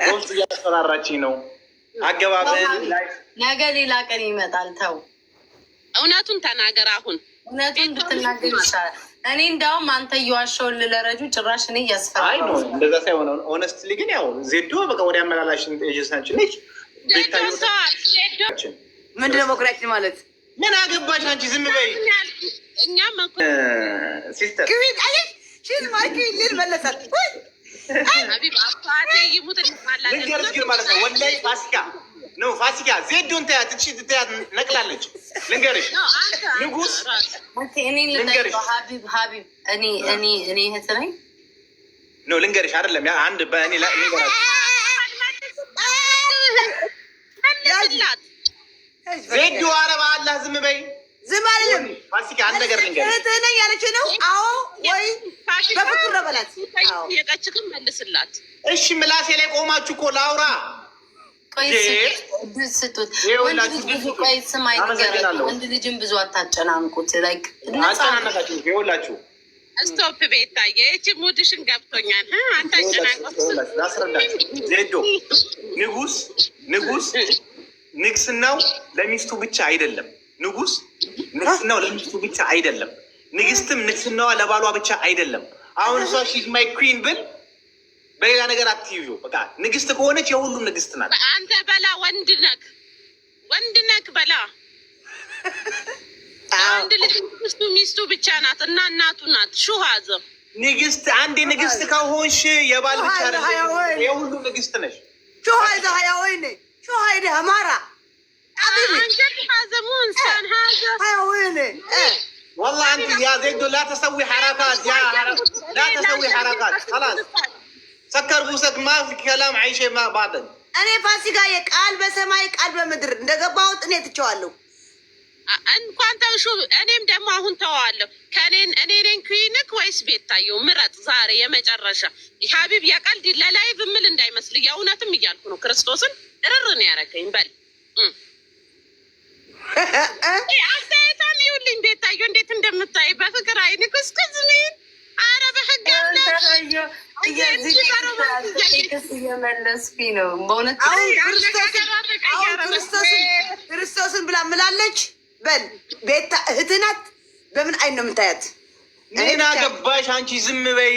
ወንስ እያስፈራራችኝ ነው። አገባበን ነገ ሌላ ቀን ይመጣል። ተው እውነቱን ተናገር። አሁን እውነቱን ብትናገር ይሻላል። እኔ እንዳውም አንተ እየዋሸውን ልለረጁ ጭራሽ እኔ እያስፈራራኝ ነው። እንደዛ ሳይሆን ሆነስትሊ ግን ያው ዜዶ በቃ ወደ አመላላሽን ኤጀንሳችን ነች። ምንድነው መኩሪያችን ማለት? ምን አገባሽ አንቺ? ዝም በይ። እኛም ሲስተር ሊል መለሳት ልንገርሽ ግን ማለት ነው ወላሂ ፋሲካ ነው ፋሲካ ዜዶን ተያት እቺ ተያት ነቅላለች። ልንገርሽ ንጉስ ልንገርሽ ሀቢብ እኔ እህት ነኝ ነው ልንገርሽ አይደለም አንድ በእኔ ልንገራችሁ ዜዶ አረባ አላህ ዝም በይ ዝም አልልም። ፋሲካ አንድ ነገር ልንገርሽ እህትህ ነኝ ያለች ነው። አዎ ወይ በፍቅር በላት የቀችክም መልስላት። እሺ ምላሴ ላይ ቆማችሁ እኮ ላውራ ስጡት። ወንድ ልጅን ብዙ አታጨናንቁት። አጨናነቃችሁ ይኸውላችሁ ስቶፕ ቤታዬ ይህቺ ሙድሽን ገብቶኛል። አታጨናንቁት። ላስረዳችሁ ዜዶ ንጉስ ንግስናው ለሚስቱ ብቻ አይደለም። ንጉስ ንግስናው ለሚስቱ ብቻ አይደለም። ንግስትም ንግስናዋ ለባሏ ብቻ አይደለም። አሁን እሷ ሺዝ ማይ ኩዊን ብል በሌላ ነገር አትይዙ። በቃ ንግስት ከሆነች የሁሉም ንግስት ናት። አንተ በላ ወንድ ነክ በላ ወንድ ልጅ ሚስቱ ብቻ ናት እና እናቱ ናት። ሹሃዘ ንግስት አንዴ ንግስት ከሆንሽ የባል ብቻ የሁሉም ንግስት ነሽ። ሹሃዘ ሀያ ወይኔ ሹሃይደ አማራ والله انت يا زيدو لا تسوي حركات لا تسوي حركات خلاص سكر بوسك ما في كلام عايشه ما باطل እኔ ፋሲካ የቃል በሰማይ ቃል በምድር እንደገባሁት እኔ ትቼዋለሁ። እንኳን ተውሹ እኔም ደግሞ አሁን ተዋለሁ። እኔ ነኝ ኩዊንክ ወይስ ቤታየው? ምረጥ ዛሬ የመጨረሻ ሀቢብ የቀልድ ለላይቭ ምል እንዳይመስል የእውነትም እያልኩ ነው። ክርስቶስን እርር ነው ያደረገኝ። በል አስተያየቷን ይኸውልኝ። ቤታየው እንዴት እንደምታይ በፍቅር አይን ኩስኩስ ሚል አረ በህግ እየመለስኩኝ ነው በእውነት ክርስቶስን ብላ ምላለች። በል ቤታ እህትህ ናት። በምን አይን ነው የምታያት? ምን አገባሽ አንቺ? ዝም በይ።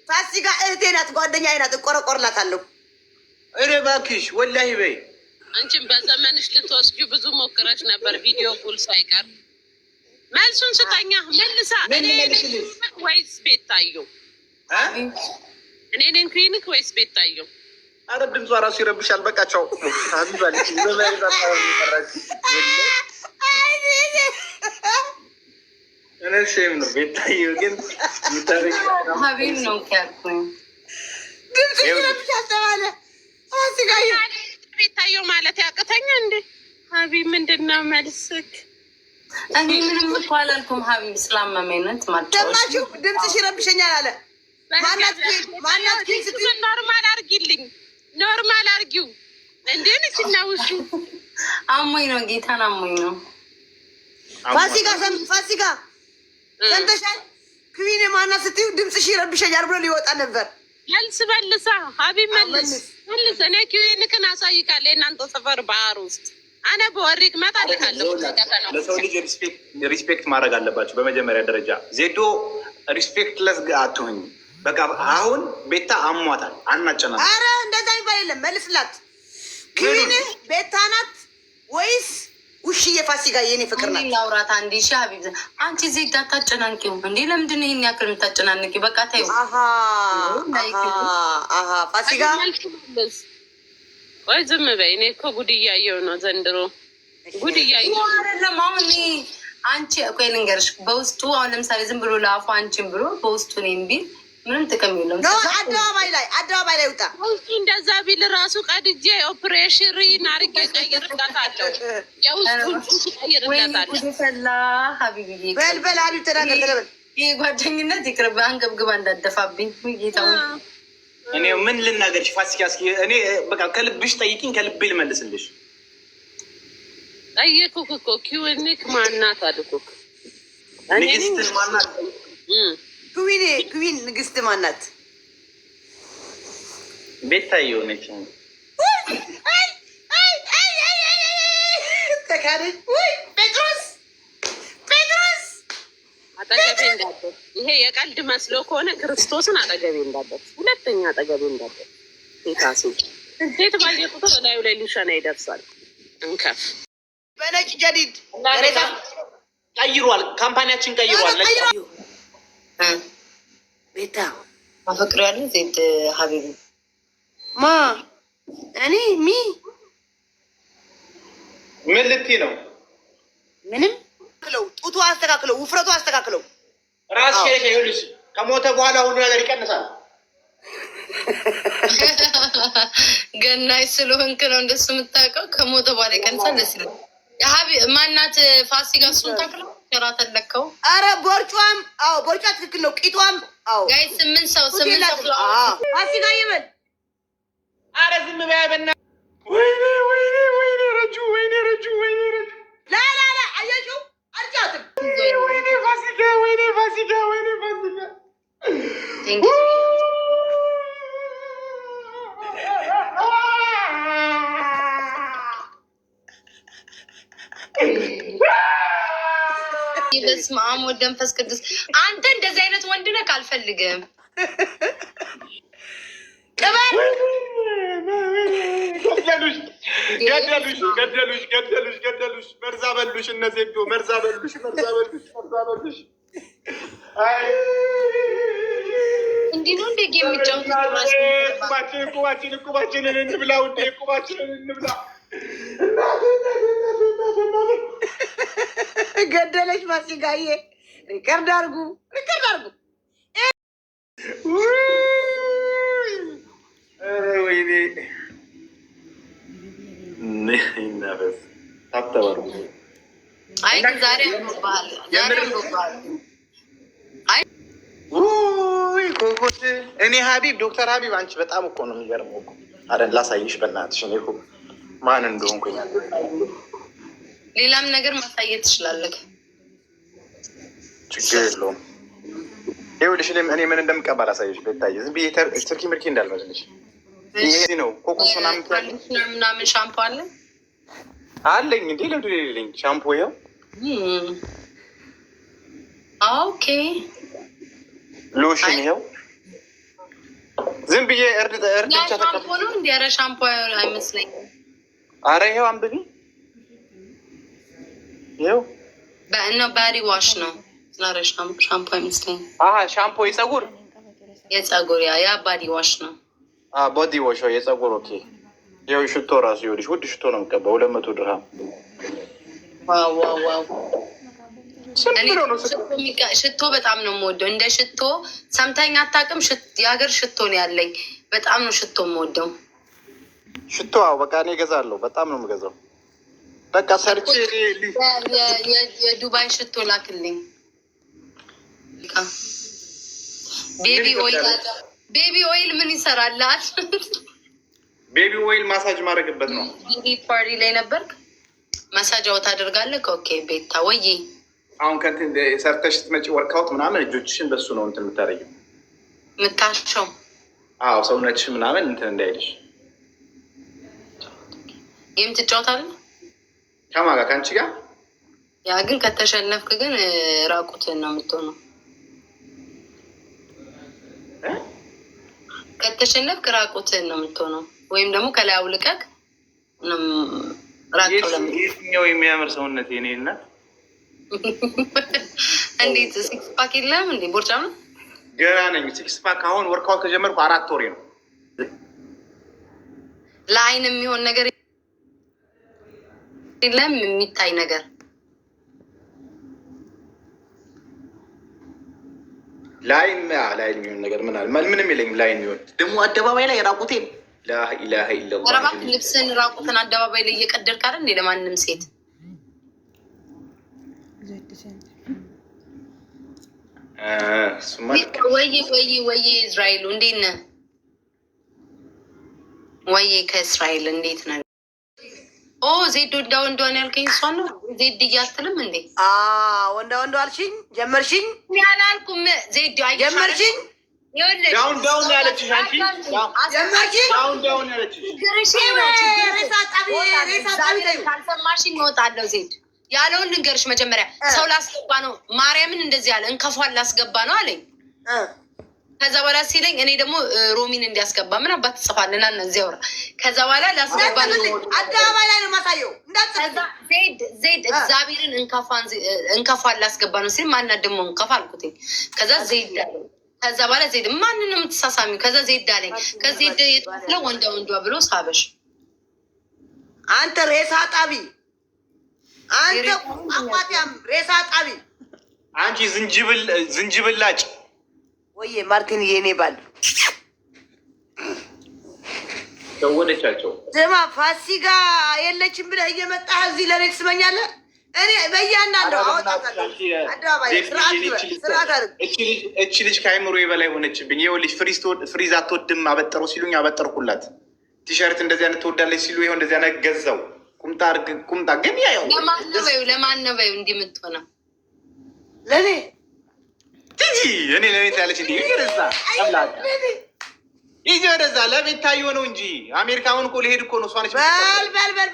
ፋሲካ እህቴ ናት፣ ጓደኛዬ ናት። እቆረቆርላታለሁ። ኧረ እባክሽ ወላሂ በይ። አንቺም በዘመንሽ ልትወስጂ ብዙ ሞክረሽ ነበር፣ ቪዲዮ ኩል ሳይቀር። መልሱን ስጠኛ መልሳ። እኔ ወይስ ቤታየው? እኔ ነኝ ኩዊንክ ወይስ ቤታየው? አረ ድምጿ ራሱ ይረብሻል። በቃቸው እነሽም ነው ቤታየው ግን ሀቢብ ነው ያልኩኝ። ድምጽ ይረብሻል ተባለ። ቤታየው ማለት ያቅተኛ እንዴ? ሀቢብ ምንድነው መልስክ? እኔ ምንም እኮ አላልኩም። ሀቢብ ስላመመኝነት ደማችሁ ድምፅሽ ይረብሸኛል አለ። ማናት ኖርማል አርጊልኝ፣ ኖርማል አርጊው። እንዴ ንችናውሹ አሞኝ ነው፣ ጌታን አሞኝ ነው። ፋሲካ ሰምተሻል? ኩዊን ማናት ስትይው ድምፅሽ ይረብሸኛል ብሎ ሊወጣ ነበር። መልስ መልሳ ሀቢብ መልስ። እኔ ኩዊንክን አሳይካለሁ። የእናንተ ሰፈር ባህር ውስጥ አነ በወሪክ መጣልካለሁ። ለሰው ልጅ ሪስፔክት ማድረግ አለባቸው በመጀመሪያ ደረጃ። ዜዶ ሪስፔክት ለስ አትሆኝ። በቃ አሁን ቤታ አሟታል። አናጨናል። አረ እንደዛ ይባል የለም። መልስላት። ኩዊን ቤታ ናት ወይስ ውሽዬ ፋሲካ የኔ ፍቅር ናት? ላውራት አንዴ ሺ ሀቢብ አንቺ ዜጋ ታጨናንቂው እንዴ? ለምንድን ነው ይሄን ያክል የምታጨናንቂ? በቃ ታዩ ፋሲካ ወይ ዝም በይ። እኔ እኮ ጉድ እያየሁ ነው ዘንድሮ፣ ጉድ እያየሁ አይደለም። አሁን አንቺ ቆይ ልንገርሽ፣ በውስጡ አሁን ለምሳሌ ዝም ብሎ ለአፉ አንቺን ብሎ በውስጡ እኔም ቢል ምንም ጥቅም የለውም። አደባባይ ላይ ውጣ። ውስጡ እንደዛ ቢል ራሱ ቀድጄ ኦፕሬሽን አርጌ ቀይርላታለሁ። የውስጡ ቀይርላታለሁ። ፈላ ሀቢብዬ በልበል ሀቢብ ተናገር። ይህ ጓደኝነት ይቅርብ። አንገብግባ እንዳደፋብኝ ጌታ። እኔ ምን ልናገርሽ ፋሲካ? እስኪ እኔ በቃ ከልብሽ ጠይቂኝ፣ ከልቤ ልመልስልሽ። ጠየኩክ እኮ ኩዊንክ ማናት አልኩክ። ንግስት ማናት? ኩዊን ንግስት ማናት? ቤታዬ ሆነች ተካደች ወይ ጴጥሮስ አጠገቤ እንዳትደርስ። ይሄ የቀልድ መስሎ ከሆነ ክርስቶስን አጠገቤ እንዳትደርስ፣ ሁለተኛ አጠገቤ እንዳትደርስ። ሴታሴ ሴት ባየ ቁጥር ላዩ ላይ ሊሸና ይደርሳል። እንከፍ በነጭ ጀዲድ ቀይሯል፣ ካምፓኒያችን ቀይሯል። ቤታ አፈቅር ያለ ዜድ ሀቢብ ማ እኔ ምን ልትይ ነው? ምንም ጡቱ አስተካክለው፣ ውፍረቱ አስተካክለው። ራስ ሸሪክ ይኸውልሽ፣ ከሞተ በኋላ ሁሉ ነገር ይቀንሳል። ገናይ ስለሆንክ ነው እንደሱ የምታውቀው። ከሞተ በኋላ ይቀንሳል። ደስ ይላል። ማናት ፋሲካ እሱን ታክለው ራ ተለከው። አረ ቦርጯም፣ አዎ ቦርጯ ትክክል ነው። ቂጧም፣ አዎ ጋይ 8 ሰው ፋሲካ ይበል። አረ ዝም በይ በእናትህ። ወይኔ ረጁ ላ አየሽው? አልጫትም። ወይኔ ፋሲካ በስመ አብ ወወልድ ወመንፈስ ቅዱስ። አንተ እንደዚህ አይነት ወንድ ነህ አልፈልግም። ገደሉሽ። መርዛ በሉሽ። እነዚህ መርዛ በሉሽ። እንዲህ ነው እንደ ጌም የሚጫወቱት። ቁባችንን እንብላ ውዴ፣ ቁባችንን እንብላ። ገደለች ፋሲካዬ። ሪከርድ አድርጉ። ወይኔ ይናበስ ታተባሩ። አይ ዛሬ አምሮብሃል። ኮኮት እኔ ሀቢብ ዶክተር ሀቢብ አንቺ በጣም እኮ ነው የሚገርመው እኮ አይደል? ላሳይሽ በእናትሽ እኔ እኮ ማን እንደሆንኩኝ። ሌላም ነገር ማሳየት ትችላለህ። ችግር የለውም። ይኸውልሽ እኔ ምን እንደምቀባ ላሳይሽ። ቤታዬ ዝም ብዬ ትርኪ ምርኪ እንዳልመስልሽ። ይሄ ነው ኮኮስ ምናምን ሻምፖ አለ አለኝ እንዴ? ለምድ ሌለኝ ሻምፖ ይኸው። ኦኬ ሎሽን ይኸው። ዝም ብዬ እርድ ብቻ ሻምፖ ነው እንዲ? ኧረ ሻምፖ አይመስለኝም። አረ ይኸው አንብቢ። ይኸው በእነ ባዲ ዋሽ ነው። ዛሬ ሻምፖ አይመስለኝም። ሻምፖ የጸጉር ያ ባዲ ዋሽ ነው። ቦዲ ዋሽ የጸጉር። ኦኬ ይኸው ሽቶ ራሱ ይኸውልሽ፣ ውድ ሽቶ ነው የምቀባው 200 ድርሃም። ዋው ሽቶ በጣም ነው የምወደው። እንደ ሽቶ ሰምተኝ አታውቅም? የሀገር ሽቶ ነው ያለኝ። በጣም ነው ሽቶ የምወደው። ሽቶ በቃ እኔ እገዛለሁ። በጣም ነው የምገዛው። በቃ ሰርች የዱባይ ሽቶ ላክልኝ። ቤቢ ኦይል ምን ይሰራላል? ቤቢ ኦይል ማሳጅ ማድረግበት ነው። ፓርቲ ላይ ነበርክ? ማሳጅ ታደርጋለህ? ኦኬ ቤታ ወይ አሁን ከእንትን ሰርተሽ ስትመጪ ወርክአውት ምናምን እጆችሽን በሱ ነው እንትን የምታደርጊው የምታሸው። ሰውነትሽ ምናምን እንትን እንዳይልሽ። ይህም ትጫወታለህ ከማን ጋር? ከአንቺ ጋር። ያ ግን ከተሸነፍክ ግን ራቁትን ነው የምትሆነው። ከተሸነፍክ ራቁትን ነው የምትሆነው። ወይም ደግሞ ከላይ አውልቀቅ ራቁ። የትኛው የሚያምር ሰውነት የኔ እናት? እንዴት ሲክስ ፓክ የለም እንዴ? ቦርጫም ነው ገና ነኝ። ሲክስ ፓክ አሁን ወርክአውት ከጀመርኩ 4 ወሬ ነው። ለአይን የሚሆን ነገር የለም የሚታይ ነገር። ላይን የሚሆን ነገር ምን አለ? ምንም የለኝም። ላይን የሚሆን ደግሞ አደባባይ ላይ ራቁቴን ላኢላሀ ኢለላህ። ረባት ልብስን ራቁትን አደባባይ ላይ እየቀደድክ አይደል እንዴ? ለማንም ሴት ወይ እስራኤሉ እንዴት ነህ? ወይ ከእስራኤል እንዴት ነህ? ዜድ ወንዳ ወንዷን ያልከኝ እሷን ነው። ዜድ እያትልም እንዴ? ወንዳ አልሽኝ። ጀመርሽኝ? ያላልኩም ዜድ ጀመርሽኝ። ዳውን ያለችሽ አንቺ ዳውን ያለችሽ ካልሰማሽኝ እወጣለሁ። ዜድ ያለውን ልንገርሽ። መጀመሪያ ሰው ላስገባ ነው ማርያምን እንደዚህ ያለ እንከፏን ላስገባ ነው አለኝ። ከዛ በኋላ ሲለኝ እኔ ደግሞ ሮሚን እንዲያስገባ ምን አባት ትጽፋለና እነዚህ ያወራ። ከዛ በኋላ ላስገባ ነው አደባባይ ላይ ነው ማሳየው። ከዛ ዜድ እግዚአብሔርን እንከፏን ላስገባ ነው ሲል ማናት ደግሞ እንከፋ አልኩትኝ። ከዛ ዜድ አለኝ። ከዛ በኋላ ዜድ ማንን ነው የምትሳሳሚው? ከዛ ዜድ አለኝ። ከዜድ የጥለው ወንዷ ብሎ ሳበሽ። አንተ ሬሳ ጣቢ፣ አንተ አቋቲያም ሬሳ ጣቢ፣ አንቺ ዝንጅብላጭ ወይዬ ማርቲን የኔ ባል ደወለቻቸው። ስማ ፋሲካ የለችም ብለህ እየመጣህ እዚህ ለኔ ትስመኛለህ? እኔ በያናለሁ አወጣታለሁ። አደባባይ ስርዓት አድርግ። እቺ ልጅ ከአይምሮ በላይ ሆነችብኝ። ይኸውልሽ ፍሪዝ አትወድም አበጠረው ሲሉኝ አበጠርኩላት። ቲሸርት እንደዚህ አይነት ትወዳለች ሲሉ ይኸው እንደዚህ አይነት ገዛው። ቁምጣ ግን ያው ለማን ነው በይው እንዲህ የምትሆነው? ለኔ ትጂ እኔ ለኔ ያለች እንዴ ይገርዛ አምላክ ይሄ ወደዛ ለቤታዮ ነው እንጂ አሜሪካውን እኮ ሊሄድ እኮ ነው። እሷ ነች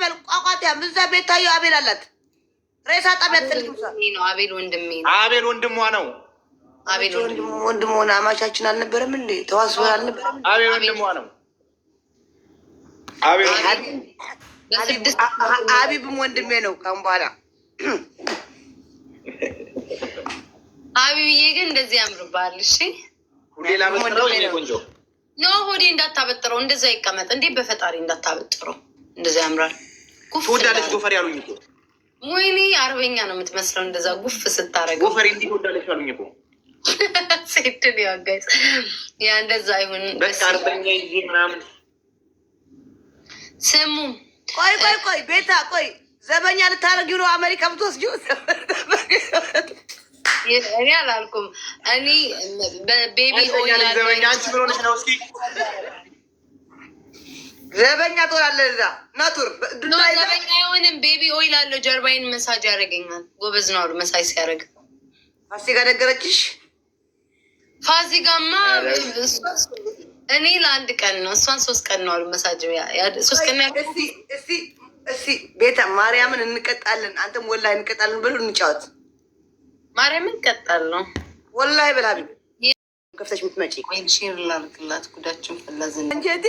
በል ቋቋቲያ ምዛ ቤታዮ አቤል አላት። ሬሳ ጣቢያ ትልቁ ነው አቤል ወንድሜ ነው። አቤል ወንድሟ ነው። አቤል ወንድሟ ሆነ አማቻችን አልነበረም እንዴ? ተዋስበ አልነበረም? አቤል ወንድሟ ነው። አቢብም ወንድሜ ነው። ካሁን በኋላ አቢብዬ ግን እንደዚህ ያምርባል። እሺ ሌላ መስራው ይሄ ቆንጆ ኖ ሆዴ እንዳታበጥረው፣ እንደዛ ይቀመጥ እንዴ በፈጣሪ እንዳታበጥረው። እንደዛ ያምራል። ጉፍ ወዳለች ጎፈር ያሉኝ እኮ ወይኔ አርበኛ ነው የምትመስለው እንደዛ ጉፍ ስታረገው። ጎፈር እንዲህ ወዳለች ያሉኝ እኮ ሴትን ያጋይስ ያ እንደዛ አይሁን። በቃ አርበኛ እንጂ ምናምን ስሙ። ቆይ ቤታ ቆይ ዘበኛ ልታረጊው ነው አሜሪካ ብትወስጂው? እኔ አላልኩም። እኔ በቤቢ ኦይል ዘበኛ አንቺ ምን ሆነሽ ነው? እስኪ ዘበኛ ትሆናለህ እዛ ናቱር ዘበኛ አይሆንም። ቤቢ ኦይል አለው ጀርባዬን መሳጅ ያደርገኛል። ጎበዝ ነው አሉ መሳጅ ሲያደርግ። ፋሲካ ነገረችሽ? ፋሲካማ እኔ ለአንድ ቀን ነው እሷን 3 ቀን ነው አሉ መሳጅ 3 ቀን ነው። እስቲ ቤታ ማርያምን እንቀጣለን፣ አንተም ወላሂ እንቀጣለን ብሎ እንጫወት። ማርያምን ቀጣል ነው ወላሂ በላቢ ከፍተሽ የምትመጪ ወይ ሼር ላድርግላት። ጉዳችን ፈላዘን እንጀቴ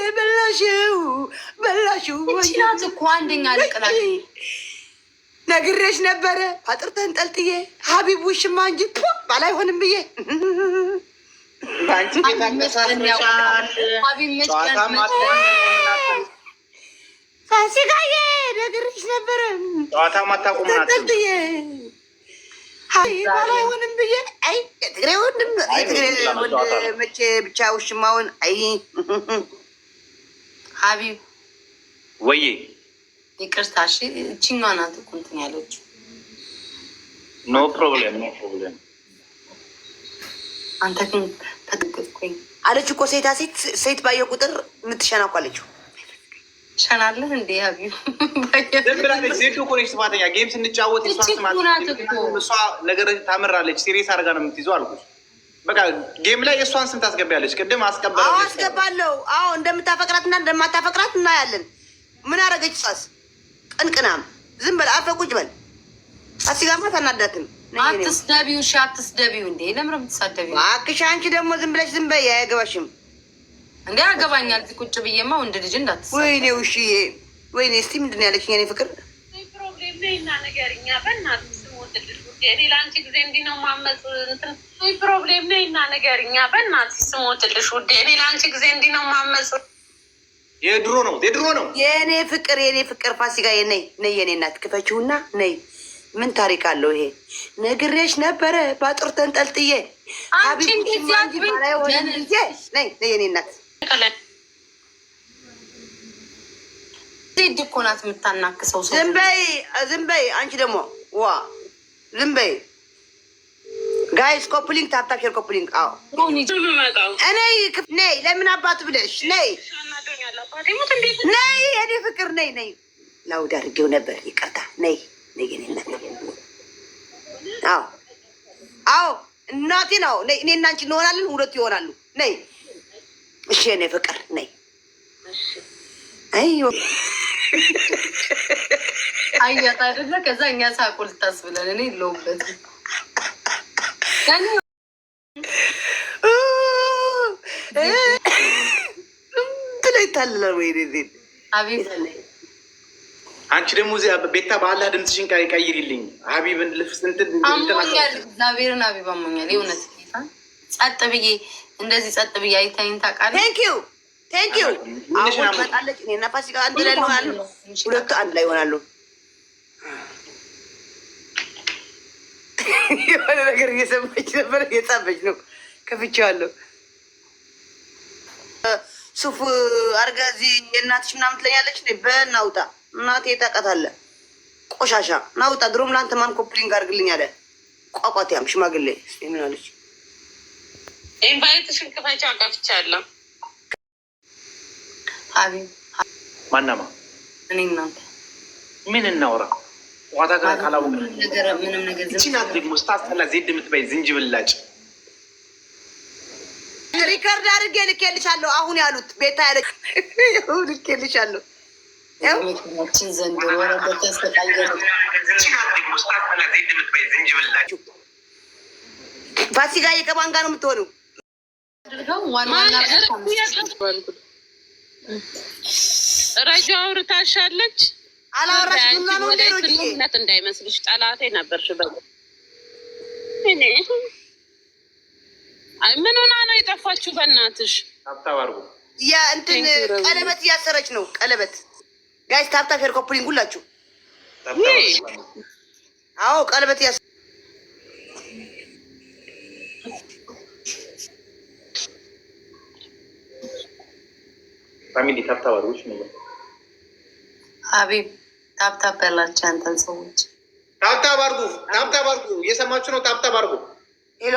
በላሽው እችላት እኮ አንደኛ ልቅላት ነግሬሽ ነበረ። አጥር ተንጠልጥዬ ሀቢብ ውሽማ እንጂ ባላይሆንም ብዬ ባንቺ ፋሲካዬ ነግሬሽ ነበረ። ጨዋታ ማታቆም ናት ተንጠልጥዬ ባላይሆንም ብዬ አይ የትግሬ ወንድም መቼ ብቻ ውሽማውን አይ ሀቢብ ወይ ይቅርታ እሺ። እችኛዋ ናት እኮ እንትን ያለችው። ኖ ፕሮብሌም አንተ ግን ተጠቅጥኩኝ አለች እኮ ሴት ባየ ቁጥር የምትሸናኳለችው ሸናለን እንዴ ሀቢብ ብላለች። ሴት እኮ ነች ጥፋተኛ። ጌም ስንጫወት እሷ ነገር ታምራለች። ሲሪየስ አድርጋ ነው የምትይዘው አልኩሽ። በቃ ጌም ላይ የእሷን ስም ታስገቢያለች። ቅድም አስገባለሁ። አዎ እንደምታፈቅራትና እንደማታፈቅራት እናያለን። ምን አረገች? ጻስ ቅንቅናም ዝም በል አፈ ቁጭ በል። አሲጋማ ታናዳትም። አትስደቢው። እሺ አትስደቢው። እንዴ ለምን የምትሳደቢው? አክሽ አንቺ ደግሞ ዝም ብለሽ ዝም በይ። አይገባሽም እንዴ? ያገባኛል። እዚህ ቁጭ ብዬማ ወንድ ልጅ እንዳትሳደብ። ወይኔ ውሽዬ ወይኔ። እስቲ ምንድን ነው ያለችኝ? የኔ ፍቅር ፕሮብሌም ነይና ነገርኛ በእናትሽ ስሞትልሽ ውዴ። ሌላ አንቺ ጊዜ እንዲህ ነው ማመፅ እንትን ፕሮብሌም ነይና ነገርኛ በእናትሽ ስሞትልሽ ውዴ። ሌላ አንቺ ጊዜ እንዲህ ነው ማመፅ። የድሮ ነው የኔ ፍቅር ፋሲካ ነይ የኔ እናት ክፈችውና ነይ። ምን ታሪክ አለው ይሄ? ነግሬሽ ነበረ ባጥር ተንጠልጥዬ አንቺ እንደዚህ አትበይ። ነይ የኔ እናት ዜድ እኮ ናት የምታናክሰው ሰው። ዝም በይ አንቺ ደግሞ ዋ ዝም በይ። ጋይስ ኮፕሊንግ ታፕታፕ ኮፕሊንግ። አዎ እኔ ነይ። ለምን አባቱ ብለሽ ነይ የኔ ፍቅር ነይ። ላውድ አድርጌው ነበር ይቅርታ። ነይ የኔ እናት። አዎ እናቴ ነው። እኔ እና አንቺ እንሆናለን፣ ሁለቱ ይሆናሉ። ነይ። እሺ የኔ ፍቅር ነይ። አይ አያት አይደለ? ከዛ እኛ ሳቁ ልታስብለን እኔ የለሁበት ላይ ታልላል ወይ ዴ አቤት። አንቺ ደግሞ እዚያ ቤታ በአላህ ድምፅሽን ቀይሪልኝ። ሀቢብን ልፍስ አሞኛል፣ እግዚአብሔርን ሀቢብ አሞኛል። የእውነት ጸጥ ብዬ እንደዚህ ጸጥ ብዬ አይታይን ታውቃለህ። ቴንኪዩ ቴንኪዩ። አሁን መጣለች። እኔና ፋሲካ አንድ ላይ ይሆናሉ፣ ሁለቱ አንድ ላይ ይሆናሉ። የሆነ ነገር እየሰማች ነበር፣ እየጻፈች ነው። ከፍቼዋለሁ። ሱፍ አድርገህ እዚህ የእናትሽ ምናምን ትለኛለች። በናውጣ እናቴ ታውቃታለህ፣ ቆሻሻ ናውጣ። ድሮም ለአንተ ማን ኮፕሊንግ አድርግልኝ አለ። ቋቋትያም ሽማግሌ ምን አለች? ኢንቫይትሽን ክፈቻ ከፍቻለሁ። ሀቢብ ማናማ እኔ እናንተ ምን እናውራ? ዋታ ጋር ካላወቅ ምንም ነገር እቺናት ደግሞ ስታስጠላ ዜድ የምትበይ ዝንጅብላጭ ሪከርድ አድርጌ ልኬልሻለሁ። አሁን ያሉት ቤታ ያለ ልኬልሻለሁ። ችን ዘንድ ወረደ ተስተቃየ ፋሲካ የቀባን ጋር ነው የምትሆነው። ረጃ አውርታሻለች። አላወራሽ ቡና ነው ነት እንዳይመስልሽ ጠላቴ ነበርሽ። ምን ሆና ነው የጠፋችሁ? በእናትሽ ታብታባርጉ ያ እንትን ቀለበት እያሰረች ነው። ቀለበት ጋይስ ታብታ ፌር ኮፕሊንግ ሁላችሁ። አዎ ቀለበት እያሰ ፋሚሊ ታብታባርጉሽ ነው። ሀቢብ ታብታብ ያላቸው አንተን ሰዎች ታብታባርጉ፣ ታብታባርጉ። እየሰማችሁ ነው? ታብታባርጉ። ሄሎ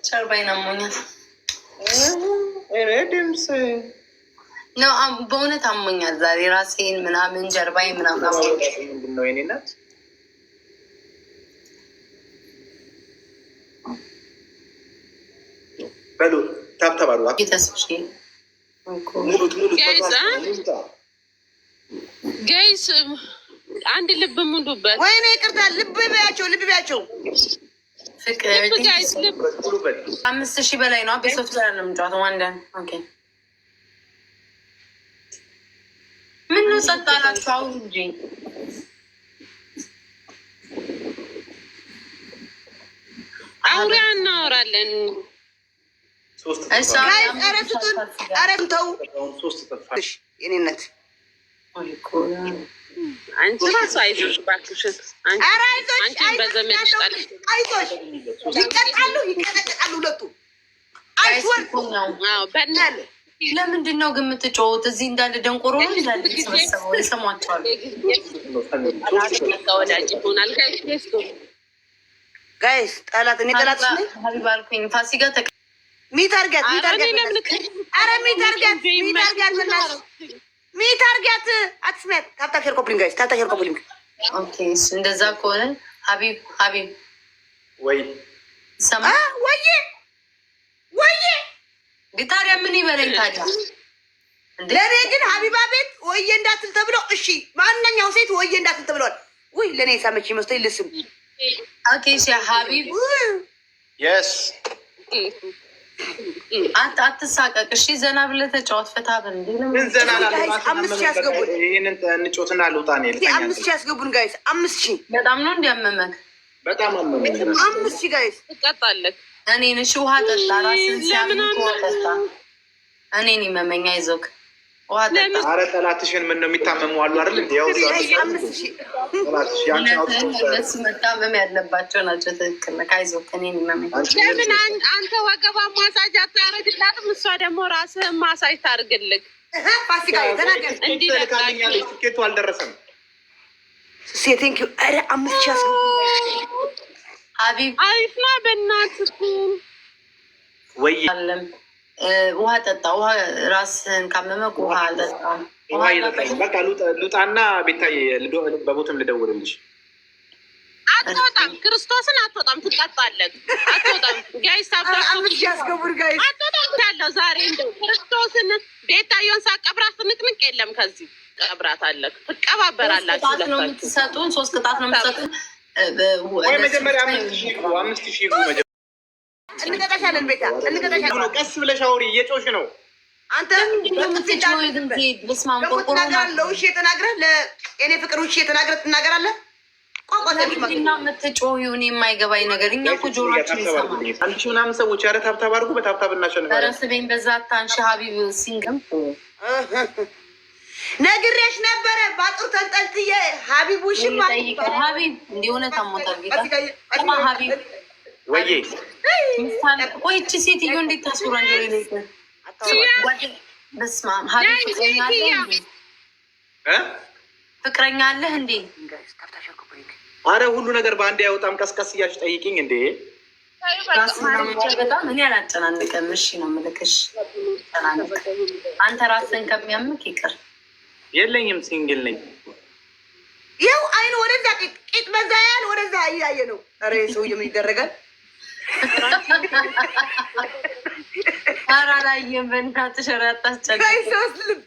ቸርባይን አሞኛል ድምፅ ነው። በእውነት አሞኛል ዛሬ ራሴን ምናምን ጀርባይን ምናምን አሞኛል። ምንድን ነው የኔ እናት? በሉ ታብታባርጉ። ተስብሽ ጋይስ አንድ ልብ ሙሉበት። ወይኔ ይቅርታ፣ ልብ ቢያቸው፣ ልብ ቢያቸው። ፍቅር 5,000 በላይ ነው። ቤሶች ጋር ነው የምንጫወተው። ዋንዳን ኦኬ። ምን ነው ጸጥ አላችሁ? አሁን እንጂ አውራ እናወራለን። የኔነት አንቺ ራሱ አይዞሽ እባክሽን። አንቺን በዘመንሽ አይዞሽ። ይቀጣሉ፣ ይቀጠቀጣሉ ሁለቱ። ለምንድን ነው ግን የምትጫወት? እዚህ እንዳለ ደንቆሮ ነው እንዳለ ተሰበሰበው ይሰማቸዋል። ወዳጅ ይሆናል ጋይስ። ጠላት እኔ ጠላት ነኝ። ሀቢብ አልኩኝ። ፋሲካ ሚታርጋት ሚታርጋት አትስሜት። ታብታፌር ኮፕሊንግ ጋይስ፣ ታብታፌር ኮፕሊንግ። ኦኬ እንደዛ ከሆነ ሀቢብ ወይ ሰማ ወይ ታዲያ ምን ይበለኝ ታዲያ? ለእኔ ግን ሀቢባ ቤት ወየ እንዳትል ተብሎ፣ እሺ ማንኛው ሴት ወየ እንዳትል ተብለዋል። ውይ ለእኔ የሳመች ይመስለኝ ልስም። ኦኬ ሀቢብ የስ አትሳቀቅ እሺ። ዘና ብለህ ተጫወት፣ ፈታ በል። ምን ዘና አምስት ሺህ ያስገቡን። ይህንን እንጮትና ልውጣ ነው። 5,000 ያስገቡን ጋይስ። 5,000 በጣም ነው እንዲያመመክ። በጣም አመመኝ። 5,000 ጋይስ። ትቀጣለህ። እኔን እሺ ውሃ ጠጣ። ራስን ሲያምን ውሃ ጠጣ። እኔን ይመመኛ ይዞክ ውሃ ጠጣ። አረ ጠላትሽን ምን ነው የሚታመሙ አሉ አይደል? እንዲያው እነሱ መታመም ያለባቸው ናቸው። ትክክል ነህ። አይዞክ እኔን ይመመኝ። ለምን አንተ ወገባ ማሳጅ አታረግላትም? እሷ ደግሞ ራስህን ማሳጅ ታርግልህ። ፋሲካ ተናገር። እንዲልካልኛለች። ትኬቱ አልደረሰም። ቴንኪዩ። አረ 5,000 ያስገቡን። ሀቢብ አሪፍ ነው። በእናትህ ወይ አለም ውሃ ጠጣ። ውሃ ራስህን ካመመክ ውሃ ጠጣ። ውሃ ይጠጣኝ። በቃ ሉጣና ቤታዬ በቦትም ልደውልልሽ። አትወጣም፣ ክርስቶስን አትወጣም፣ ትቀጣለህ። አትወጣም ጋይስ፣ ያስገቡር ጋይስ አትወጣም ያለው ዛሬ እንደው ክርስቶስን ቤታየውን ሳቀብራት ንቅንቅ የለም። ከዚህ ቀብራት አለክ ትቀባበራላችሁ። ቅጣት ነው የምትሰጡን፣ 3 ቅጣት ነው የምትሰጡን። ወይ መጀመሪያ 5,000 መጀመሪያ እንቀጣሻለን። ቤታ እንቀጣሻለን ነው። ቀስ ብለሽ አውሪ፣ እየጮሽ ነው አንተ ለውሽ የተናግረህ ለእኔ ፍቅር ውሽ የተናግረህ ትናገራለህ። ቋንቋና የምትጮሂው እኔ የማይገባኝ ነገር እኛ እኮ ጆሮአችን ይሰማል። 1,000 ምናምን ሰዎች ኧረ ታብታብ አድርጉ፣ በታብታብ እናሸንፋለን። ኧረ ስቤን በዛ አታንሺ ሀቢብ ሲንግም ነግሬሽ ነበረ። ባጡር ተንጠልጥዬ ሀቢብ ውሽም ሀቢብ እንዲሆነ ታሞታል። ጌታ ሀቢብ ወይዬ ቆይ እቺ ሴትዮ እንዴት ታስራ እንደሌለ በስመ አብ ሀቢብ ፍቅረኛ አለህ እንዴ? አረ ሁሉ ነገር በአንድ አይወጣም። ቀስቀስ እያልሽ ጠይቂኝ እንዴ። በጣም እኔ አላጨናንቅም። እሺ ነው የምልክሽ። አንተ ራስን ከሚያምክ ይቅር። የለኝም፣ ሲንግል ነኝ። ይኸው አይኑ ወደዛ ቂጥ በዛ ያል ወደዛ እያየ ነው። ኧረ ሰውዬ ምን ይደረጋል? ኧረ አላየም። በእናትሽ ኧረ አታስጨንቅ። ሶስት ልብ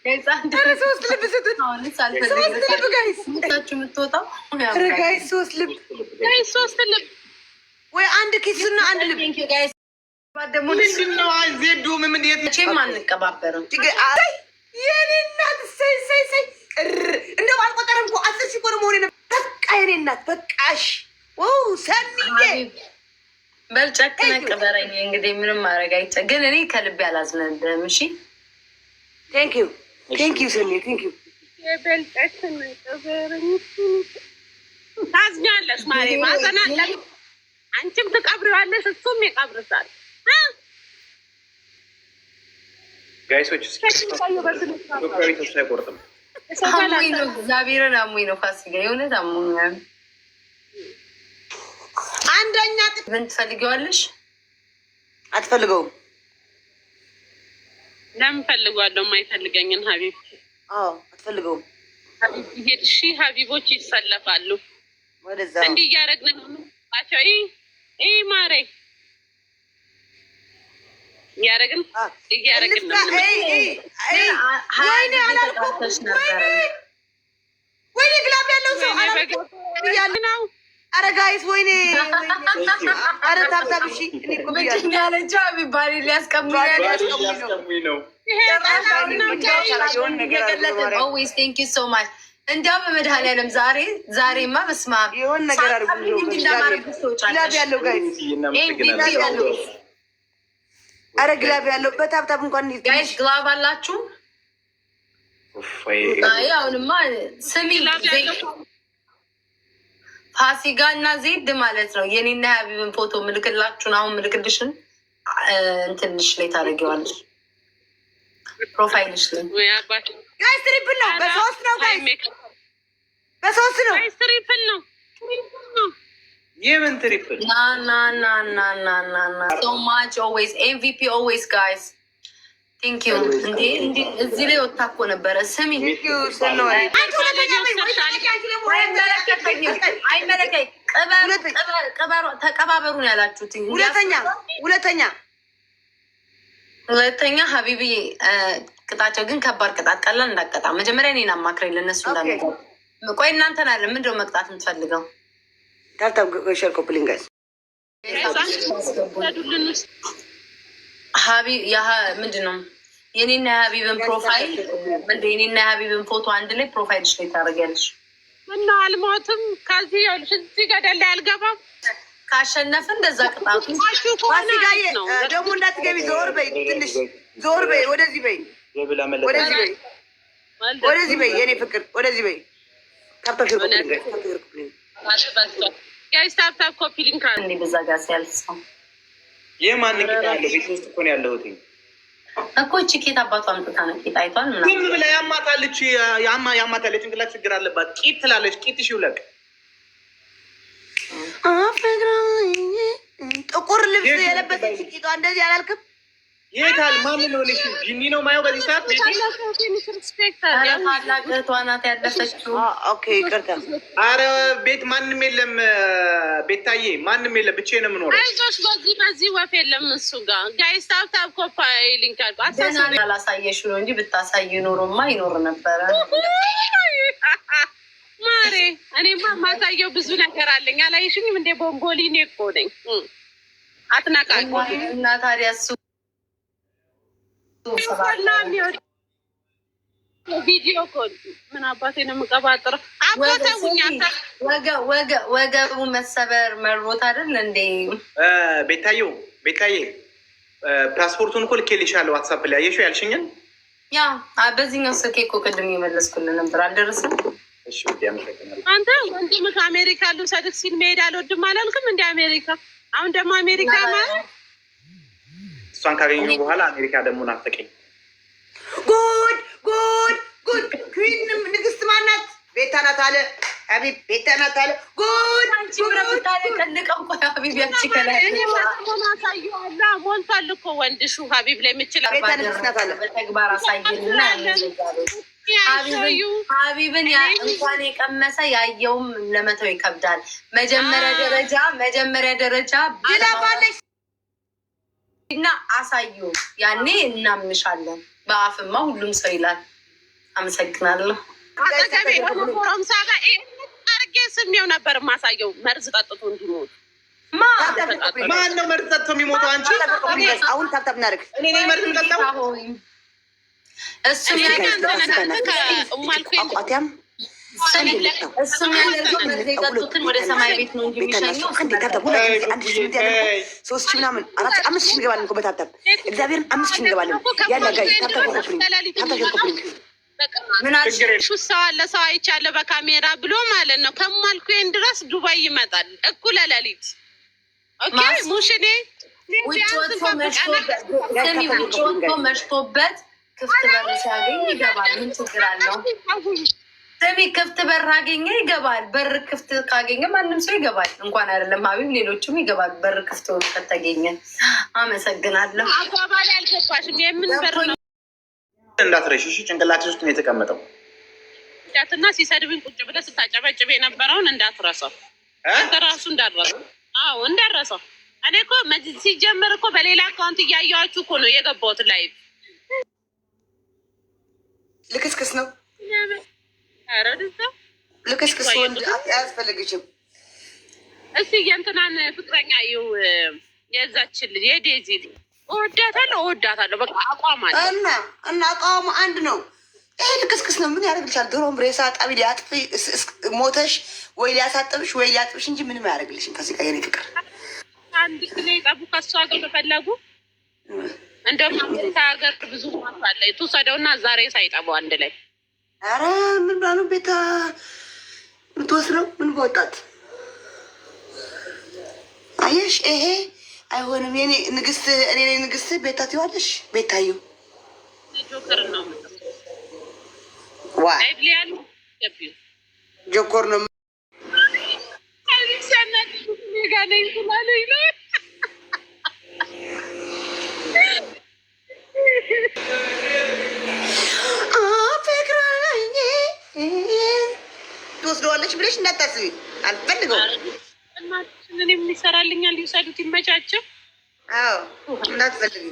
ስትል የምትወጣው ሶስት ልብ ወይ አንድ ኪስና አንድ ልብ መቼም አንቀባበርም። የኔ እናት ሰይ እንደው አልቆጠረም እኮ 10,000 እኮ ነው መሆኔ ነው። በቃ የኔ እናት በቃሽ። ሰሚዬ በል ጨክነህ ቅበረኝ። እንግዲህ ምንም ማድረግ አይቻልም፣ ግን እኔ ከልቤ አላዝንልህም። እሺ ቴንኪው ሰሚዬ ቴንኪው። ታዝኛለሽ ማሬ፣ ማዘን አለ። አንቺም ትቀብሪዋለሽ፣ እሱም ይቀብርሻል። ጋይሶች ኢትዮጵያዊ ተስፋ አይቆርጥም። አሞኝ ነው፣ እግዚአብሔርን አሞኝ ነው። ፋሲካ የእውነት አሞኛል። አንደኛ ምን ትፈልጊዋለሽ? አትፈልገውም? ለምን ፈልጓለሁ? የማይፈልገኝን ሀቢብ አትፈልገውም? ሀቢብ ይሄድ። እሺ ሀቢቦች ይሰለፋሉ። ወደዛ እንዲህ እያደረግን ናቸው። ማሬ እያደረግን ነው። ወይኔ ግላብ ያለው ሰው ነው። ኧረ ጋይስ ወይኔ! ኧረ ታብታብ እሺ። ያለችው የሚባል ሊያስቀሙኝ ነው። እንዲያው በመድኃኒዓለም ዛሬማ በስመ አብ የሆነ ነገር ግላብ ያለው ጋይስ፣ ኧረ ግላብ ያለው በታብታብ እንኳን ጋይስ ግላብ አላችሁ? አሁንማ ስሚ ፋሲካ እና ዜድ ማለት ነው። የኔና የሀቢብን ፎቶ ምልክላችሁን አሁን ምልክልሽን እንትንሽ ላይ ታደርጊዋለሽ፣ ፕሮፋይልሽ ላይ ጋይስ። ትሪፕል ነው፣ በ3 ነው ጋይስ፣ በ3 ነው፣ ትሪፕል ነው። የምን ትሪፕል? ና ሶ ማች ኦልዌይስ ኤምቪፒ ኦልዌይስ ጋይስ ቴንክ ዩ። እንዴ እዚህ ላይ ወጣ እኮ ነበረ። ስሚ ተቀባበሩን ያላችሁት። ሁለተኛ ሀቢብዬ ቅጣቸው ግን ከባድ ቅጣት፣ ቀላል እንዳቀጣ። መጀመሪያ እኔን አማክረኝ ለእነሱ እንዳለ። ቆይ እናንተን አለ ምንድነው መቅጣት የምትፈልገው? ምንድን ነው የኔና የሀቢብን ፕሮፋይል የኔና የሀቢብን ፎቶ አንድ ላይ ፕሮፋይልሽ ላይ ታደርጊያለሽ። እና አልሞትም ከዚህ ይኸውልሽ፣ እዚህ ገደል ላይ አልገባም። ካሸነፍ እንደዛ ቅጣቱ ነው። ደግሞ እንዳትገቢ፣ ዞር በይ፣ ትንሽ ዞር በይ፣ ወደዚህ በይ፣ ወደዚህ በይ፣ የኔ ፍቅር ወደዚህ በይ። ታፕታፕ ኮፒ ሊንክ አለ በዛ ጋር ሲያልሰው የማን ቂጣ ያለው? ቤት ውስጥ እኮ ነው ያለሁት እኮ። እቺ ኬት አባቷ አምጥታ ነው ቂጣ አይቷል ምናምን ዝም ብላ ያማታለች። ያማታለች፣ ጭንቅላት ችግር አለባት። ቂጥ ትላለች። ቂጥሽ ይውለቅ። ጥቁር ልብስ የለበሰች ቂጧ እንደዚህ አላልክም? የታል? ማን ነው ልሽ? ጂኒ ነው ማየው በዚህ ሰዓት ቤት ታላቅ እህቷ ናት ያለፈችው። ኦኬ ይቅርታ። አረ ቤት ማንም የለም። ቤታዬ ማንም የለም። ብቻዬን ነው የምኖረው። አይዞሽ፣ በዚህ ወፍ የለም እሱ ጋር ጋይስ። ታብታብ ኮፓ ሊንክ አድርጎ አላሳየሽ ነው እንጂ ብታሳይ ኖሮማ ይኖር ነበረ። ማሬ እኔማ ማሳየው ብዙ ነገር አለኝ። አላየሽኝም እንዴ? ቦምቦሊ እኔ እኮ ነኝ። አትናቃቂ እና ታዲያ እሱ ቪዲዮ ኮል ምን አባቴ ነው የምቀባጥረው? አቦተውኛ ወገቡ መሰበር መሮት አይደል እንዴ? ቤታዬ ፓስፖርቱን እኮ ልኬልሻለሁ ዋትሳፕ ላይ አየሽው ያልሽኝን። ያ በዚህኛው ስልኬ እኮ ቅድም የመለስኩልህ ነበር። አልደረሰም። እሺ አንተ ወንድምህ አሜሪካ ልውሰድህ ሲል መሄድ አልወድም አላልክም እንደ አሜሪካ? አሁን ደግሞ አሜሪካ ማለት እሷን ካገኘሁ በኋላ አሜሪካ ደግሞ ናፈቀኝ። ጉድ ኩዊንም ንግስት ማናት? ቤታ ናት አለ ሀቢብ። ቤታ ናት አለ ጉድ ሞልቷል እኮ ወንድሹ ሀቢብ ላይ የምችል ቤታ ንግስት ናት አለ። በተግባር አሳየንና ሀቢብን እንኳን የቀመሰ ያየውም ለመተው ይከብዳል። መጀመሪያ ደረጃ ባለች እና አሳዩ፣ ያኔ እናምንሻለን። በአፍማ ሁሉም ሰው ይላል። አመሰግናለሁ። አጠገቤ የሆነ ፎረም ሳላ አርጌ ስሜው ነበር ማሳየው መርዝ ጠጥቶ እንዲሞት። ማን ነው መርዝ ጠጥቶ የሚሞተው? አንቺ አሁን ታብታብ እናድርግ። እኔ ነኝ መርዝ ጠጣው። እሱም ያደርገው መርዝ የጠጡትን ወደ ሰማይ ቤት ነው እንጂ የሚሸኘው። 3 ምናምን 4 5 እንገባለን እኮ በታብታብ እግዚአብሔርን 5 እንገባለን። ያለ ጋይ ታብታብ ሰው አለ ሰው አይቻለ በካሜራ ብሎ ማለት ነው። ከማልኩን ድረስ ዱባይ ይመጣል እኩለ ሌሊት። ኦኬ ሙሽኔ ውጭ ወጥቶ መሽቶበት ክፍት በር ሲያገኝ ይገባል። ምን ችግር አለው? ስሚ ክፍት በር አገኘ ይገባል። በር ክፍት ካገኘ ማንም ሰው ይገባል። እንኳን አይደለም ሀቢብ ሌሎችም ይገባል። በር ክፍት ከተገኘ። አመሰግናለሁ። አባባል ያልገባሽም የምን በር ነው እንዳትረሺ። እሺ ጭንቅላትሽ ውስጥ ነው የተቀመጠው። ዳትና ሲሰድብኝ ቁጭ ብለህ ስታጨበጭብ የነበረውን እንዳትረሳው። አንተ ራሱ እንዳትረሳው። አዎ እንዳትረሳው። እኔ እኮ ሲጀምር እኮ በሌላ አካውንት እያየኋችሁ እኮ ነው የገባሁት ላይቭ። ልክስክስ ነው ልክስክስ ወንድ አያስፈልግሽም። እስቲ የእንትናን ፍቅረኛ ይው የዛችን ልጅ የዴዚ ልጅ እወዳታለሁ። በቃ አቋም አለ እና አቋሙ አንድ ነው። ይሄ ልክስክስ ነው። ምን ያደርግልሻል? ድሮም ሬሳ ጣቢ ሊያጥፍ ሞተሽ ወይ ሊያሳጥብሽ ወይ ሊያጥብሽ እንጂ ምንም አያደርግልሽም። ከዚህ ጋር የኔ ፍቅር አንድ ጊዜ ጠቡ ከሷ ጋር ከፈለጉ እንደውም አሜሪካ ሀገር ብዙ ማሳለ ትውሰደውና ዛሬ ሳይጠባው አንድ ላይ ኧረ ምን ብላ ነው ቤታ የምትወስደው? ምን በወጣት አየሽ? ይሄ አይሆንም። የኔ ንግስት እኔ ንግስት ቤታ ትይዋለሽ። ቤታዩ ጆከር ነው ዋ ጆከር ነው ትወስደዋለች ብለሽ እንዳታስቢ። አልፈልገውም። እናትሽን የሚሰራልኛል ሊውሰዱት ይመቻቸው። አዎ እንዳትፈልጊ።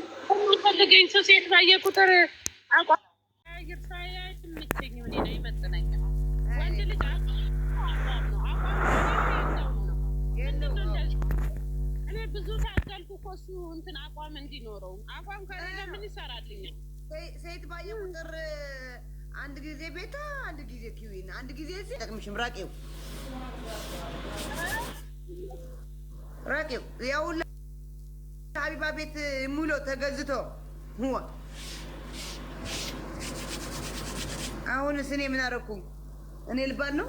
ፈልገኝ ሰው ሴት ባየ ቁጥር አቋይር ሳያት የምትኝ ምን ነው ይመጥነኛል። ወንድ ልጅ እኔ ብዙ ታገልኩ እኮ እሱ እንትን አቋም እንዲኖረው። አቋም ከሌለ ምን ይሰራልኛል? ሴት ባየ ቁጥር አንድ ጊዜ ቤታ፣ አንድ ጊዜ ኪዊን፣ አንድ ጊዜ ጠቅምሽም ራቂው ያው ሀቢባ ቤት ሙሉ ተገዝቶ አሁንስ እኔ ምን አደረኩ? እኔ ልባል ነው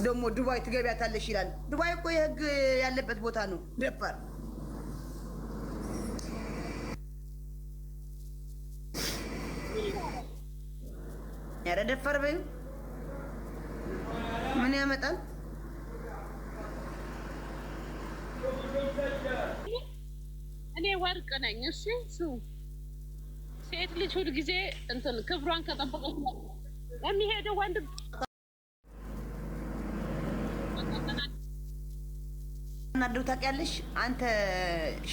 ደግሞ ዱባይ ትገቢያታለሽ ይላል። ዱባይ እኮ የህግ ያለበት ቦታ ነው። ደፋር ያረ ደፋር በይው ምን ያመጣል? ወርቅ ነኝ። እሺ ሴት ልጅ ሁል ጊዜ እንትን ክብሯን ከጠበቀች የሚሄደው ወንድ እናደው ታውቂያለሽ። አንተ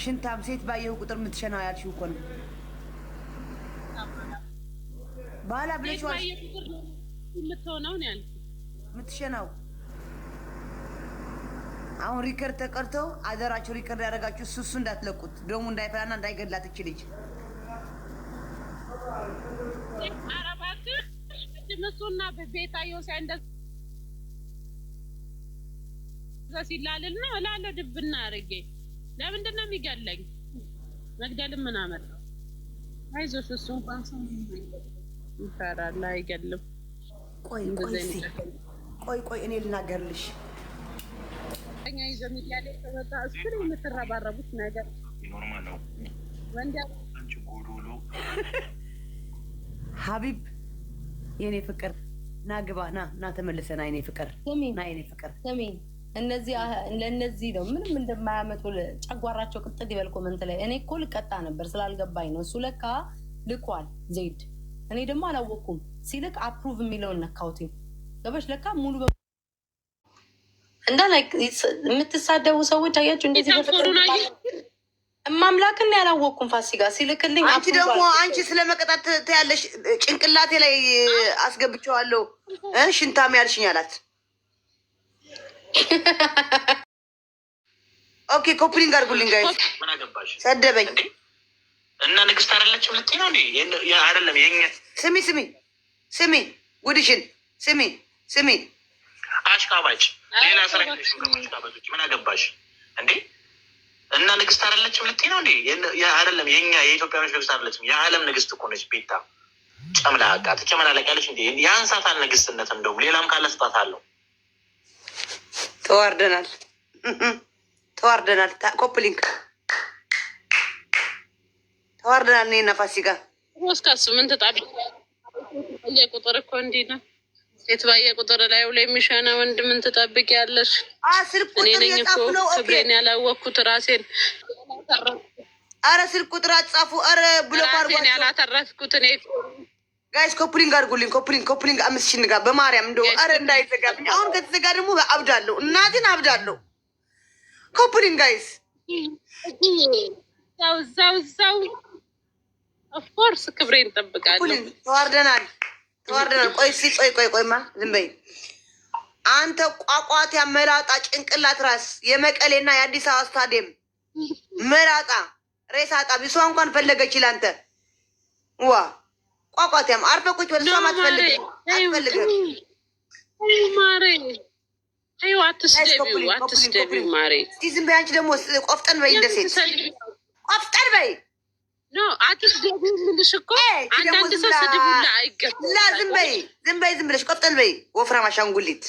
ሽንታም ሴት ባየው ቁጥር የምትሸናው ያልሽው እኮ ነው። ባላ ብለሽ ዋሽ የምትሆነው ነው ያልኩት። የምትሸናው አሁን ሪከርድ ተቀርቶ አደራችሁ ሪከርድ ያደረጋችሁ እሱ እንዳትለቁት ደሙ እንዳይፈላና እንዳይገድላት እቺ ልጅ አረባክ ድምፁና በቤታዮ ሳይንደስ ሲላልና እላለ ድብና አርጌ ለምንድን ነው የሚገለኝ? መግደልም ምን አመጣው? አይዞሽ እሱ እንኳን ሰው ይፈራል አይገልም። ቆይ እኔ ልናገርልሽ። እኛ ይዘምት ያለ ተወጣ እስኪ የምትረባረቡት ነገር ኖርማል ነው። ወንድ አንቺ ጎዶሎ ሀቢብ የኔ ፍቅር ናግባ ና ተመልሰና የኔ ፍቅር ና የኔ ፍቅር ሰሜን እነዚህ ለነዚህ ነው ምንም እንደማያመጡ ጨጓራቸው ቅጥል ይበል ኮመንት ላይ። እኔ እኮ ልቀጣ ነበር ስላልገባኝ ነው። እሱ ለካ ልኳል ዜድ፣ እኔ ደግሞ አላወኩም። ሲልክ አፕሩቭ የሚለውን ነካውት ገበሽ ለካ ሙሉ እንዳ ላይ የምትሳደቡ ሰዎች አያችሁ እንደዚህ እማምላክን ያላወኩም። ፋሲካ ሲልክልኝ አንቺ ደግሞ አንቺ ስለመቀጣት ትያለሽ። ጭንቅላቴ ላይ አስገብቼዋለሁ ሽንታም ያልሽኝ አላት። ኦኬ ኮፕሊንግ አድርጉልኝ ጋይስ። ምን አገባሽ? ሰደበኝ እና ንግስት አይደለችም ልትይ ነው እንዴ? አይደለም የኛ ስሚ ጉድሽን ስሚ አሽቃባጭ ሌላ ስራ ከማሽቃባጮች ምን አገባሽ እንዴ? እና ንግስት አይደለችም ልትይ ነው እንዴ? አይደለም የኛ የኢትዮጵያኖች ንግስት አይደለችም፣ የዓለም ንግስት እኮ ነች። ቤታ ጨምላቃ ትጨመላለቂያለሽ እንዴ? ያንሳታል ንግስትነት። እንደውም ሌላም ካለ ስጣት አለው። ተዋርደናል። ኮፕሊንግ ተዋርደናል። እኔ እና ፋሲካ ወስካሱ ምን ተጣብ ቁጥር እኮ እንዲህ ነው። ሴት ባየ ቁጥር ላይ ላይ የሚሻና ወንድ ምን ትጠብቂያለሽ? እኔ ነኝ እኮ ክብሬን ያላወቅኩት ራሴን። አረ ስልክ ቁጥር አትጻፉ። አረ ብሎክ አድርጓቸው ያላተረፍኩት እኔ ጋይስ። ኮፕሊንግ አድርጉልኝ። ኮፕሊንግ 5000 ንጋ በማርያም እንደው አረ እንዳይዘጋብኝ። አሁን ከተዘጋ ደግሞ አብዳለሁ፣ እናቴን አብዳለሁ። ኮፕሊንግ ጋይስ ሰው ኦፍኮርስ ክብሬን እጠብቃለሁ። ተዋርደናል። ቆይማ ዝም በይ አንተ ቋቋት ያመላጣ ጭንቅላት ራስ የመቀሌና የአዲስ አበባ ስታዲየም መላጣ ሬሳጣ ቢሷ እንኳን ፈለገች ይላንተ ዋ ቋቋት ያም አርፈ ቁጭ በል። እሷም አትፈልግም። ማሬ አይዋ አትስደቢው ማሬ። ዝም በይ አንቺ ደግሞ ቆፍጠን በይ፣ እንደ ሴት ቆፍጠን በይ። ኖ አትስደቢው የምልሽ እኮ አንዳንድ ሰው ስድቡላ አይገባም። ዝም በይ ብለሽ ቆፍጠን በይ። ወፍራም አሻንጉሊት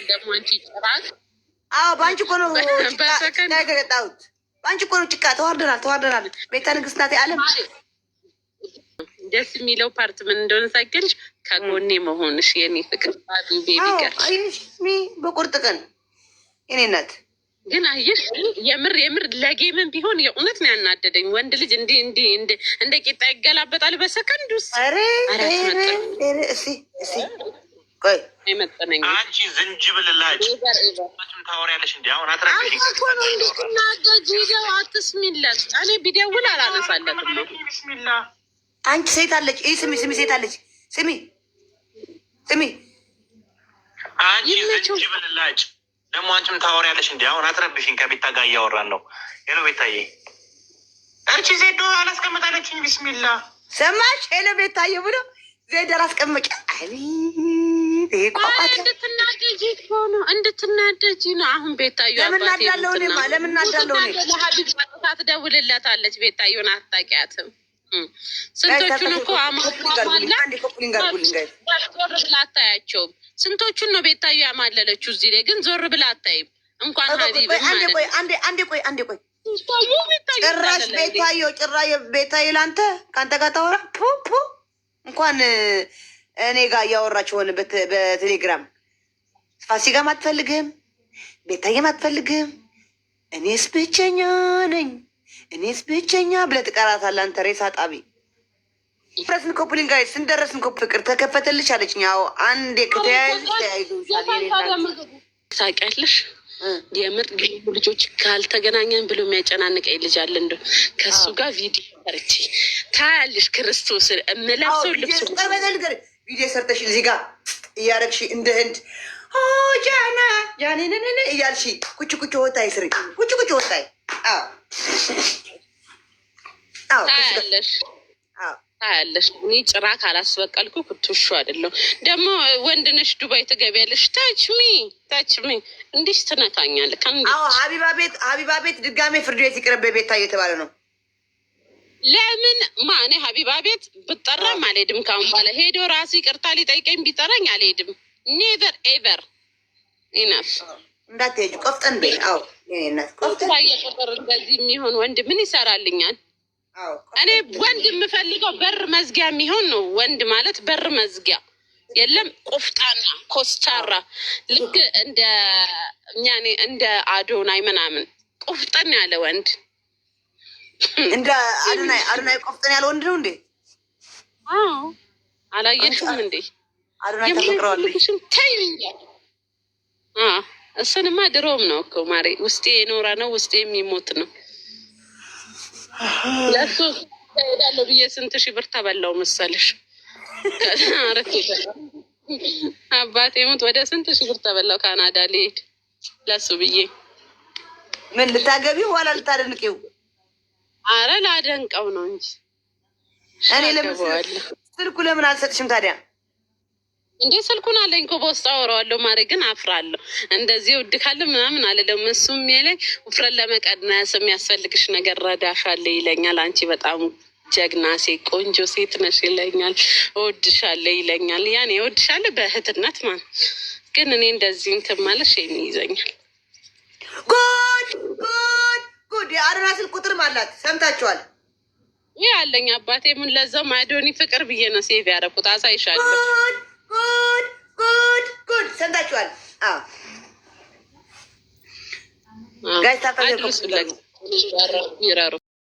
ደግሞ አንቺ ጭራቅ። አዎ በአንቺ እኮ ነው ገጣሁት። በአንቺ እኮ ነው ጭቃ። ተዋርደናል። ቤታ ንግስት ናት የዓለም። ደስ የሚለው ፓርት ምን እንደሆነ ሳይገልሽ ከጎኔ መሆንሽ የኔ ፍቅር ቤቢ ጋር በቁርጥ ቀን የኔ ናት። ግን አየሽ የምር ለጌምን ቢሆን የእውነት ነው ያናደደኝ። ወንድ ልጅ እንደ ቂጣ ይገላበጣል በሰከንድ ውስጥ። ቆይ አይመጠነኝ። አንቺ ዝንጅብል ላጭ ታወሪያለሽ እንዲ አሁን አትስሚለት። እኔ ቢደውል አላነሳለትም ነው። ቢስሚላ አንቺ ሴት አለች። ስሚ ሴት አለች። ስሚ አንቺ ዝንጅብል ላጭ ደግሞ አንቺም ታወሪያለሽ እንዲ አሁን አትረብሽኝ። ከቤታ ጋር እያወራን ነው። ሄሎ ቤታዬ፣ አንቺ ዜዶ አላስቀምጣለችኝ። ቢስሚላ ሰማሽ? ሄሎ ቤታዬ ብሎ ዜዶ አላስቀምጭ። እንድትናደጂ ነው አሁን ቤታዬ። ለምናዳለው ለሀቢብ ቀጥታ ትደውልለታለች። ቤታዬን አታውቂያትም። ስንቶቹን እኮ አማላ ዞር ብላ አታያቸውም። ስንቶቹን ነው ቤታዬ ያማለለችው። እዚህ ላይ ግን ዞር ብላ አታይም። እንኳን ሀቢብ አንዴ ቆይ ጭራሽ ቤታዬ ላንተ ከአንተ ጋር ታወራ እንኳን እኔ ጋር እያወራች ሆነ በቴሌግራም ፋሲካም አትፈልግም፣ ቤታዬም አትፈልግም። እኔስ ብቸኛ ነኝ እኔስ ብቸኛ ብለህ ትቀራታለህ አንተ ሬሳ ጣቢ። ደረስን ኮፕሊንግ ጋር ስንደረስን ፍቅር ተከፈተልሽ አለችኝ። ያው አንዴ ከተያያዙ ታውቂያለሽ የምር ልጆች ካልተገናኘን ብሎ የሚያጨናንቀኝ ልጅ አለ። እንደው ከእሱ ጋር ቪዲዮ ሰርቼ ታያለሽ። ክርስቶስ የምለብሰው ልብሱ ቪዲዮ ሰርተሽ እዚህ ጋር እያረግሽ እንደ ህንድ ጃና ጃኔነነ እያልሽ ኩች ኩች ወጣይ ስሪ ኩች ኩች ወጣይ ታያለሽ ታያለሽ። እኔ ጭራ ካላስበቀልኩ ኩትሹ አይደለም። ደግሞ ወንድነሽ ዱባይ ትገቢያለሽ። ታችሚ እንዲህ ትነካኛለህ። ሀቢባ ቤት ድጋሜ ፍርድ ቤት ይቅርብ ቤታ እየተባለ ነው። ለምን ማኔ ሀቢባ ቤት ብጠራም አልሄድም። ካሁን በኋላ ሄዶ ራሱ ይቅርታ ሊጠይቀኝ ቢጠራኝ አልሄድም። ኔቨር ኤቨር ኢነፍ እንዳትሄጂ ቆፍጠን በይ። አዎ ቁጥር እንደዚህ የሚሆን ወንድ ምን ይሰራልኛል? እኔ ወንድ የምፈልገው በር መዝጊያ የሚሆን ነው። ወንድ ማለት በር መዝጊያ የለም። ቆፍጣና ኮስቻራ ልክ እንደ አዶናይ ምናምን ቆፍጠን ያለ ወንድ እንደ አዶናይ ቆፍጠን ያለ ወንድ ነው እንዴ? አላየሽም እንዴ? አዶናይ ተፈቅረዋለች። እሱንማ ድሮም ነው እኮ ማሬ። ውስጤ የኖረ ነው፣ ውስጤ የሚሞት ነው። ለሱ ሄዳለሁ ብዬ ስንት ሺህ ብር ተበላው መሰልሽ? አባቴ ሞት ወደ ስንት ሺህ ብር ተበላው ካናዳ ሊሄድ ለሱ ብዬ። ምን ልታገቢው ዋላ ልታደንቂው? አረ ላደንቀው ነው እንጂ እኔ ስልኩ ለምን አልሰጥሽም ታዲያ? እንዴ ስልኩን አለኝ እኮ በውስጥ አወራዋለሁ። ማሬ ግን አፍራለሁ። እንደዚህ ውድ ካለ ምናምን አልለም። እሱም የሚለኝ ውፍረት ለመቀነስ የሚያስፈልግሽ ነገር ረዳሻለሁ ይለኛል። አንቺ በጣም ጀግና ሴት ቆንጆ ሴት ነሽ ይለኛል። እወድሻለሁ ይለኛል። ያኔ እወድሻለሁ በእህትነት ማለት ግን እኔ እንደዚህ እንትን ማለት ሸሚ ይዘኛል። ጉድ የአዶና ስልክ ቁጥርም አላት ሰምታችኋል? ይህ አለኝ አባቴ ምን ለዛው ማዶኒ ፍቅር ብዬ ነው ሴቭ ያደረኩት። አሳይሻለሁ። ጉድ ሰምታችኋል? ጋይስ ታፈ